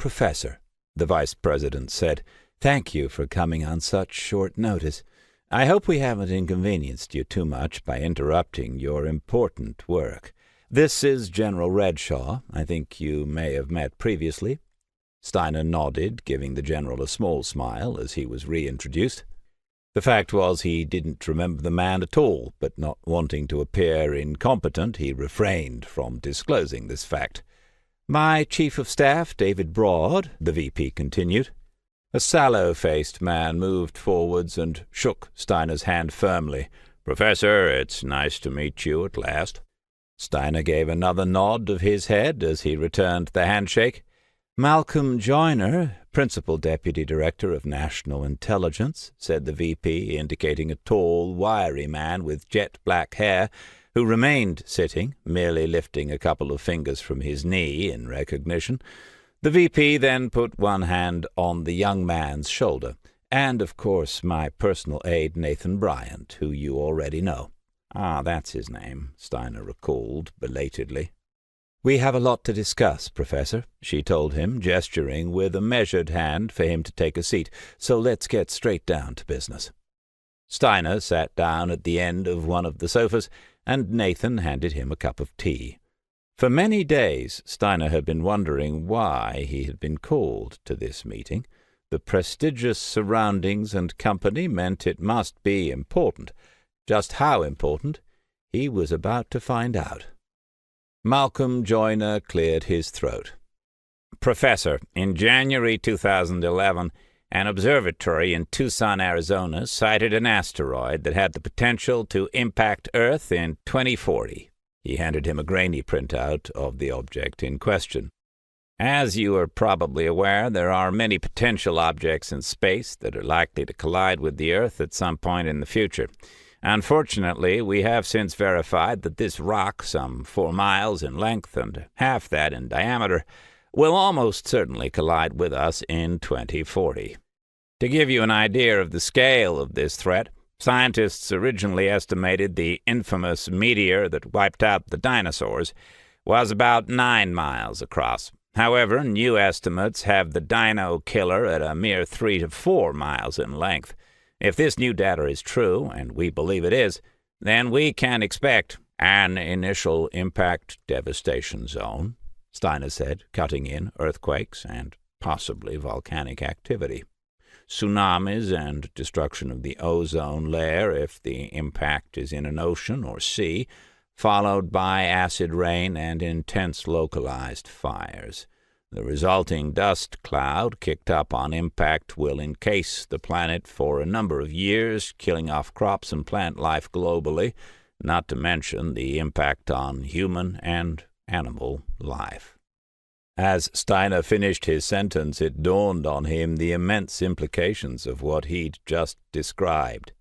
Professor," the vice president said. "Thank you for coming on such short notice. I hope we haven't inconvenienced you too much by interrupting your important work. This is General Redshaw. I think you may have met previously." Steiner nodded, giving the general a small smile as he was reintroduced. The fact was he didn't remember the man at all, but not wanting to appear incompetent, he refrained from disclosing this fact. "My Chief of Staff, David Broad," the VP continued. A sallow-faced man moved forwards and shook Steiner's hand firmly. "Professor, it's nice to meet you at last." Steiner gave another nod of his head as he returned the handshake. "Malcolm Joyner, Principal Deputy Director of National Intelligence," said the VP, indicating a tall, wiry man with jet-black hair, who remained sitting, merely lifting a couple of fingers from his knee in recognition. The VP then put one hand on the young man's shoulder. "And, of course, my personal aide, Nathan Bryant, who you already know." "Ah, that's his name," Steiner recalled belatedly. "We have a lot to discuss, Professor," she told him, gesturing with a measured hand for him to take a seat. "So let's get straight down to business." Steiner sat down at the end of one of the sofas, and Nathan handed him a cup of tea. For many days Steiner had been wondering why he had been called to this meeting. The prestigious surroundings and company meant it must be important. Just how important, he was about to find out. Malcolm Joyner cleared his throat. "Professor, in January 2011, an observatory in Tucson, Arizona, sighted an asteroid that had the potential to impact Earth in 2040. He handed him a grainy printout of the object in question. "As you are probably aware, there are many potential objects in space that are likely to collide with the Earth at some point in the future. Unfortunately, we have since verified that this rock, some 4 miles in length and half that in diameter, will almost certainly collide with us in 2040. To give you an idea of the scale of this threat, scientists originally estimated the infamous meteor that wiped out the dinosaurs was about 9 miles across. However, new estimates have the dino killer at a mere 3 to 4 miles in length. If this new data is true, and we believe it is, then we can expect an initial impact devastation zone," Steiner said, cutting in earthquakes and possibly volcanic activity. "Tsunamis and destruction of the ozone layer if the impact is in an ocean or sea, followed by acid rain and intense localized fires. The resulting dust cloud kicked up on impact will encase the planet for a number of years, killing off crops and plant life globally, not to mention the impact on human and animal life." As Steiner finished his sentence, it dawned on him the immense implications of what he'd just described.